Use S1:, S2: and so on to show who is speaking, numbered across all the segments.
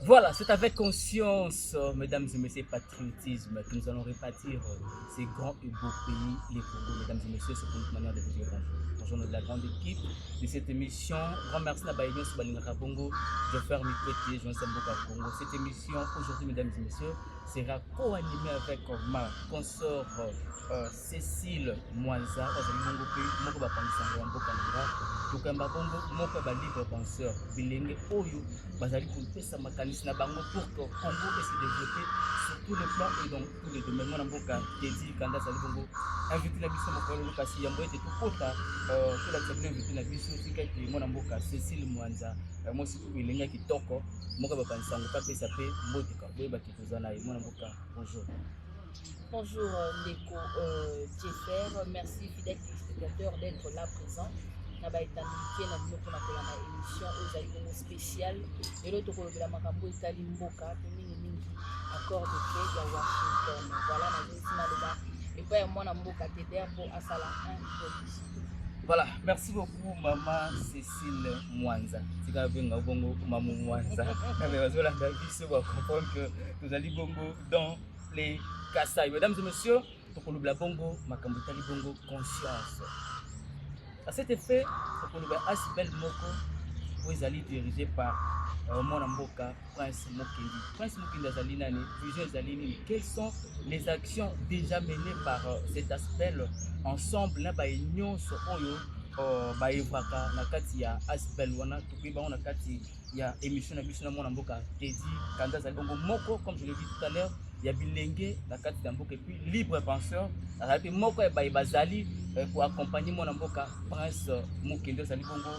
S1: Voilà, c'est avec conscience, mesdames et messieurs, patriotisme, que nous allons répartir ces grands et beaux pays, les Congo. Mesdames et messieurs, c'est pour une manière de vous dire bonjour. Bonjour de la grande équipe de cette émission. Grand merci à Baïdion Soubalinga Bongo, de faire Mikwete, Jean Samboka Congo. Cette émission, aujourd'hui, mesdames et messieurs, sera co-animée avec ma consort Cécile Mwanza, Ozali Bongo Pe, Moko Bapangisango Mboka Nanga, Tokamba Bongo, Moko Ba libre penseur, Bilenge Oyo, bazali kopesa makanisi na bango pour que Congo puisse se développer sur tous les plans et dans tous les domaines. Mwana mboka Teddy Kanda Sali Bongo invité na biso mokolo kasi yambo ete tokota tola tsabi invité na biso tika ete mwana mboka Cécile Mwanza mosi ko bilenga kitoko moka bakansango ka pesa pe mbotika boyeba ke tozana ye mwana mboka bonjour.
S2: Bonjour Ndeko Jeffer, merci fidèles téléspectateurs d'être là présent. Naba etandiki na bino mpona kolanda émission oyo ezali bongo spéciale lelo tokolobela makambo etali mboka to mingimingi accord de paix ya Washington. Voilà nazolisi naloba epai ya mwana mboka teder mpo asala introduction.
S1: Voilà, merci beaucoup maman Cécile Mwanza. Tika benga bongo maman Mwanza. Mais bazolanda biso ba comprendre que nous allons bongo dans les Kassai. Mesdames et messieurs, tokolobela bongo makambo etali bongo conscience. À cet effet, tokolobela Asbel Moko où ils allaient dirigé par mon amboka Prince Mokendi. Prince Mokendi azali nani, vision ezali nini, quelles sont les actions déjà menées par cet aspect ensemble na ba nyonso oyo ba evaka na kati ya aspect wana tokoyi bango na kati ya émission na biso na mwana mboka Teddy Kanda azali bongo moko comme je l'ai dit tout à l'heure ya bilenge na kati ya mboka et puis libre penseur azali moko ya bazali pour accompagner mon mboka Prince Mokendi azali bongo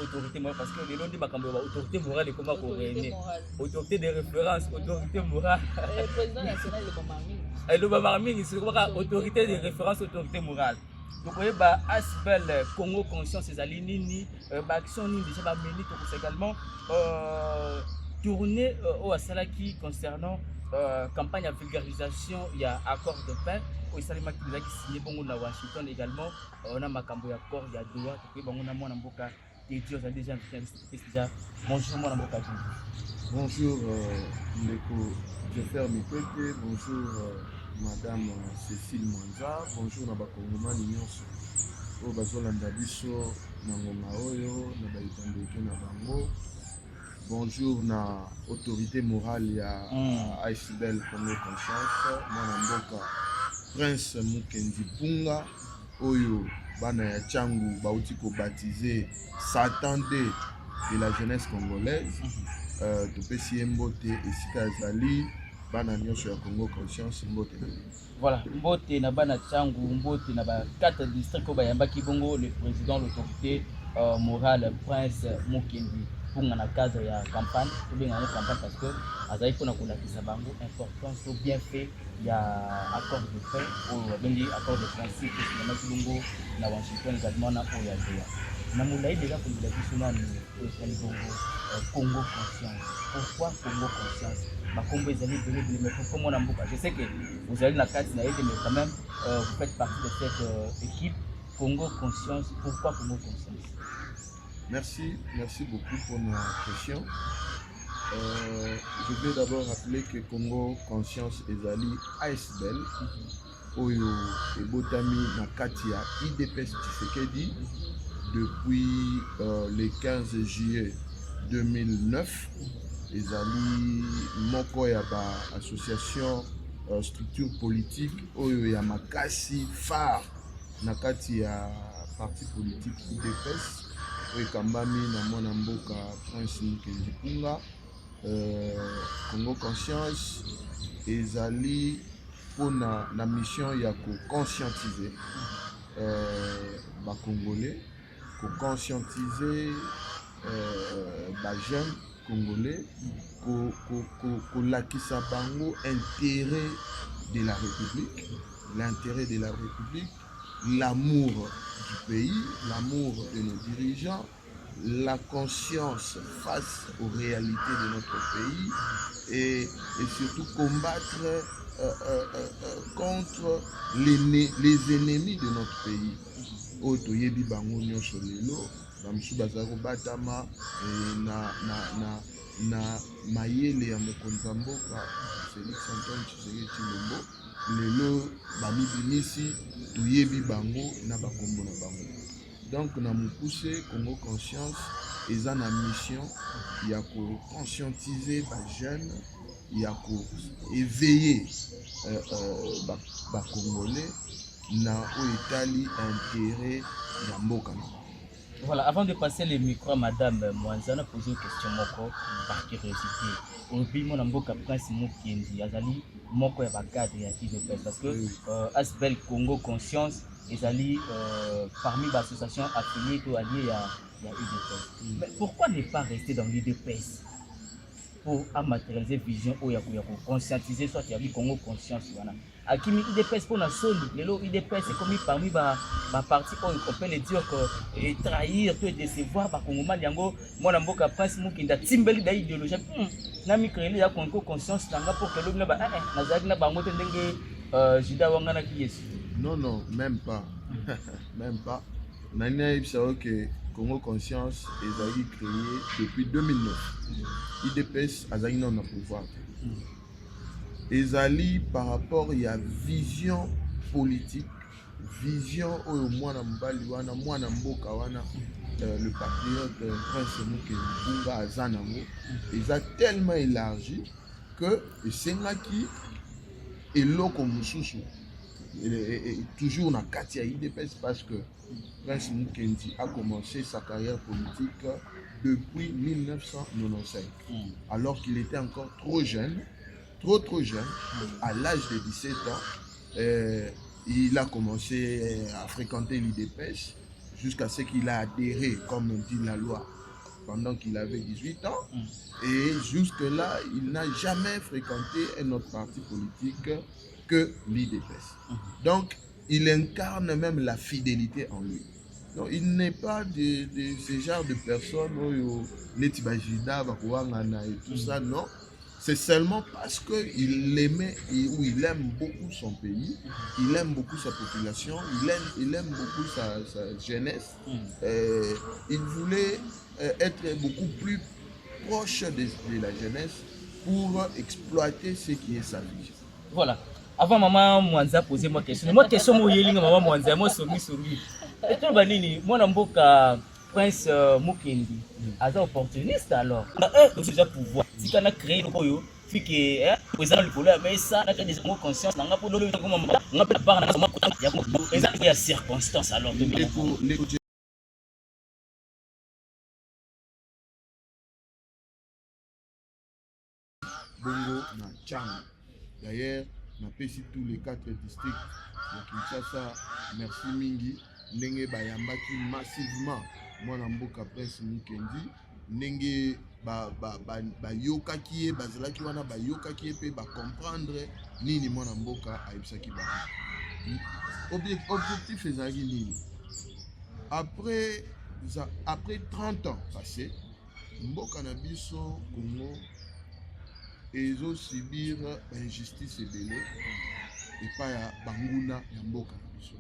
S1: autorité morale parce que les noms de makambo ba autorité morale comment ko réunir autorité de référence autorité morale
S2: Président national le Bamami
S1: le Bamami c'est quoi autorité de référence autorité morale donc ba Asbel Congo conscience ezali nini ba action nini déjà ba meni to également tourner au Asalaki concernant campagne de vulgarisation il y a accord de paix au Salima qui a signé bongo na Washington également on a makambo ya accord il y a droit to bongo na mwana mboka et Dieu a déjà invité déjà bonjour mwana mboka
S3: bonjour Ndeko Jeffer Mikwete, bonjour madame Cécile Mwanza, bonjour na bakongomani nyonso oyo bazolanda biso na ngonga oyo na baetandeke na bango. Bonjour na autorité morale ya Asbel Congo Conscience, mwana mboka Prince Mokendi Punga oyo bana ya changu bauti ko baptisé Satan de la jeunesse congolaise. Topesi mbote esika ezali bana nyonso ya Congo Conscience mbote.
S1: Voilà, mbote na bana changu mbote na ba 4 districts bayambaki bongo le président l'autorité morale Prince Mokendi Punga na cadre ya campagne to benga na campagne parce que azali pona kolakisa bango importance to bien fait ya accord de paix ou bendi accord de principe na bongo na Washington également na oya doa na mulai déjà pour la biso na ni bongo Congo conscience. Pourquoi Congo conscience? Ma combo ezali belé mais pourquoi mon amboka? Je sais que vous allez la carte na mais quand même vous faites partie de cette équipe Congo conscience. Pourquoi Congo conscience?
S3: Merci beaucoup pour la question. Je vais d'abord rappeler que Congo Conscience ezali Asbel oyo ebotami na kati ya IDPS Tshisekedi depuis le 15 juillet 2009. ezali moko ya ba association structure politique oyo ya makasi phare na kati ya parti politique IDPS oyo ekambami na mwana mboka Prince Mokendi Punga. Congo Conscience ezali pona na mission ya ko conscientiser ba Congolais, ko conscientiser ba jeunes Congolais, ko lakisa bango intérêt de la République, l'intérêt de la République, l'amour du pays, l'amour de nos dirigeants, la conscience face aux réalités de notre pays et surtout combattre contre les ennemis de notre pays. Oto yebi bango nyonso lelo bamusu bazako batama na mayele ya mokonzi mboka Félix Antoine Tshisekedi Tshilombo lelo bamibimisi toyebi bango na bakombo na bango. Donc na mokuse Congo Conscience eza na mission ya ko conscientiser ba jeunes ya ko éveiller ba congolais na oetali intérêt ya mboka.
S1: Voilà, avant de passer le micro à Madame Mwanza, on a posé une question moko par curiosité. Aujourd'hui, mon amboka Prince Mukendi, azali moko ya bakadre ya UDPS parce que Asbel Congo Conscience ezali parmi les associations affiliées ou alliées à UDPS. Mais pourquoi ne pas rester dans l'UDPS pour matérialiser vision ou ya conscientiser soit ya Congo Conscience wana? Akimi UDPS pour la solo, lelo UDPS c'est comme parmi ba parti on peut le dire que trahir, tout décevoir ba Congolais yango mwana mboka Prince Mukendi timbeli da idéologie na mi créer ya Congo Conscience nanga pour que l'homme ba nazaki na bango te ndenge juda wanga na kiyesu.
S3: Non, même pas. Même pas. Nania ibsa que Congo Conscience est créé depuis 2009. UDPS a eu un pouvoir. Ezali par rapport à la vision politique, vision au mwana mbali wana mwana mboka wana le patriote Prince Mukendi Bunga Azanango eza tellement élargi que sengaki eloko mususu toujours na kati ya UDPS parce que Prince Mukendi a commencé sa carrière politique depuis 1995 alors qu'il était encore trop jeune. Trop jeune, à l'âge de 17 ans, il a commencé à fréquenter l'UDPS jusqu'à ce qu'il a adhéré, comme dit la loi, pendant qu'il avait 18 ans. Et jusque-là, il n'a jamais fréquenté un autre parti politique que l'UDPS. Donc, il incarne même la fidélité en lui. Donc, il n'est pas de ce genre de personne, Netibajida, Bakouangana et tout ça, non. C'est seulement parce qu'il aimait ou il aime beaucoup son pays, il aime beaucoup sa population, il aime beaucoup sa jeunesse. Il voulait être beaucoup plus proche de la jeunesse pour exploiter ce qui est sa vie.
S1: Voilà. Avant maman Mwanza poser moi question. Moi question moi yelinga maman Mwanza moi souri. Et toi banini moi namboka Prince Mukendi aza opportuniste alors. Déjà pouvoir. Si on a créé le boyo fi que président le polo mais ça na des conscience nanga pour le comme on peut pas na sama ya ko exact ya circonstance alors de
S3: Bongo na Tchang. D'ailleurs, on a pesi tous les 4 districts de Kinshasa. Merci mingi. Ndenge bayambaki massivement mwana mboka Prince Mukendi. Ndenge bayokaki ye bazalaki wana bayokaki ye pe ba comprendre nini mwana mboka ayebisaki ba. Objectif ezalaki nini? Après 30 ans passés, mboka na biso Congo ezo subir injustice ebele epai ya banguna ya mboka na biso,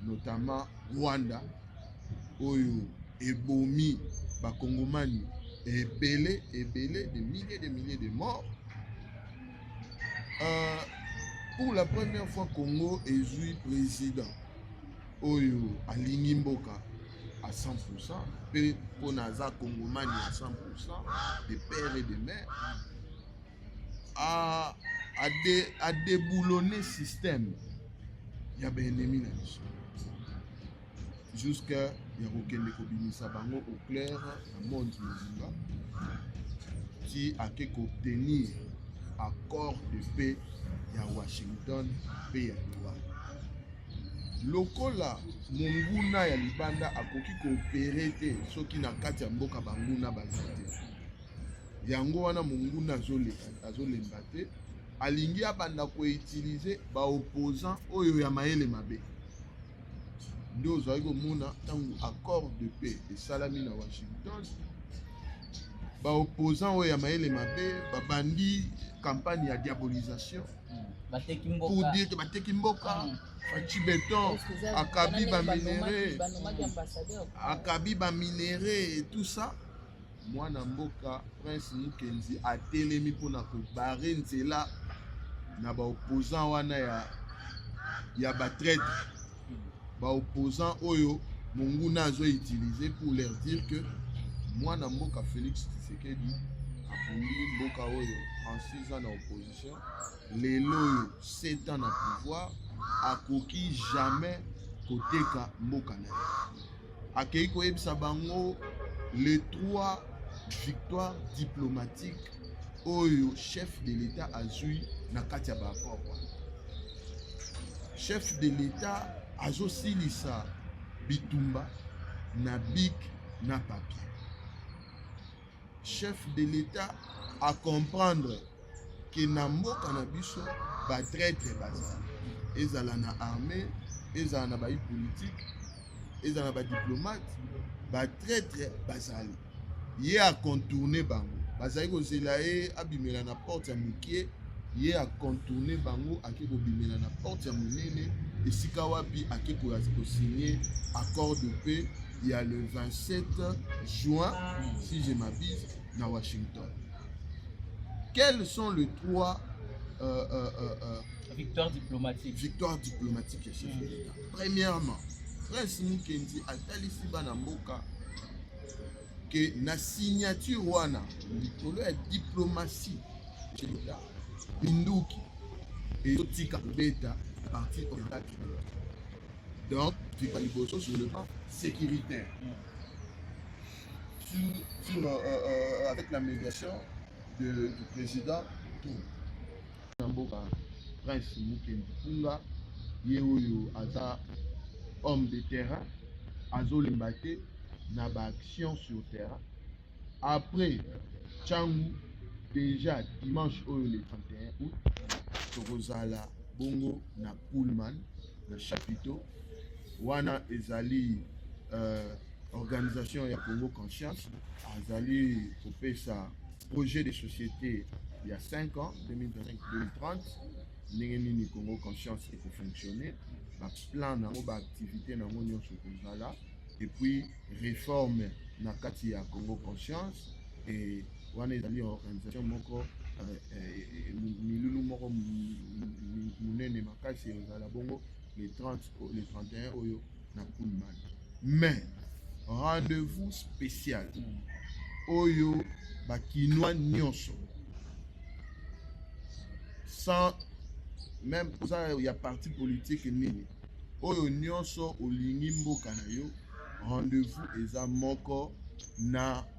S3: notamment Rwanda oyo ebomi bakongomani ebele de milliers de morts. Pour la première fois Congo ezui président oyo alingi mboka à 100%, pe ponaza kongomani à 100%, de père et de mère, à déboulonner système ya ennemi na biso jusqu'à ya kokende kobimisa bango au clair na monde mobimba qui a obtenir accord de paix ya Washington pe ya Doha. Lokola monguna ya libanda akoki koopere te soki na kati ya mboka banguna bazate yango wana monguna azolemba te alingi abanda koutilize baopposant oyo ya mayele mabe nde ozwaki komona ntango accord de paix esalami na Washington baopposant oyo ya mayele mabe babandi campagne ya diabolisation pour dire que bateki mboka Fachi Béton, Akabi ba minéré et tout ça. mwana mboka Prince Mukenzi atelemi mpona kobare nzela na baopposant wana ya batraître, baopposant oyo monguna azoutilize pour leur dire que mwana mboka Félix Tshisekedi abungi mboka oyo en 6 ans na opposition, lelo oyo 7 ans na pouvoir, akoki jamais koteka mboka na ye. Akei koyebisa bango les 3 victoires diplomatiques oyo chef de l'État azui na kati ya baaccord wana. Chef de l'État azosilisa bitumba na bic na papier. Chef de l'État a comprendre que na mboka na biso batraître bazali, ezala na armée, ezala na bayi politique, ezala na badiplomate, batraître bazali. Ye a contourné bango, bazali kozela ye abimela na porte ya mokie, ye a contourné bango ake kobimela na porte ya monene, esika wapi ake kosigner accord de paix. Il y a le 27 juin, si je m'abuse, à Washington. Quels sont les 3
S1: victoires diplomatiques
S3: et chef de l'État? Premièrement, Prince Mukenzi a talisi bana mboka que na signature wana likolo ya diplomatie chez l'État binduki et tika beta parti oriental. Donc, tu vas liboso sur le plan sécuritaire. Avec la médiation du président Namboka Prince Mukenzi Punga, Yeoyo Aza, homme de terrain, Azo Limbate, Naba action sur terrain. Après, Tchangou, déjà dimanche le 31 août, Torozala Bongo na Pullman, le chapiteau. Wana ezali organisation ya Congo Conscience, azali kopesa projet de société il y a 5 ans, 2025-2030, ndenge nini Congo Conscience eko fonctionner, ba plan nango ba activité nango nyonso kozala, et puis réforme na kati ya Congo Conscience, et wana ezali organisation moko milulu moko munene makasi ozala bongo les 31 oyo na Pullman. Mais rendez-vous spécial oyo bakinois nyonso, sans même ça il y a parti politique nini oyo nyonso olingi mboka na yo, rendez-vous eza moko na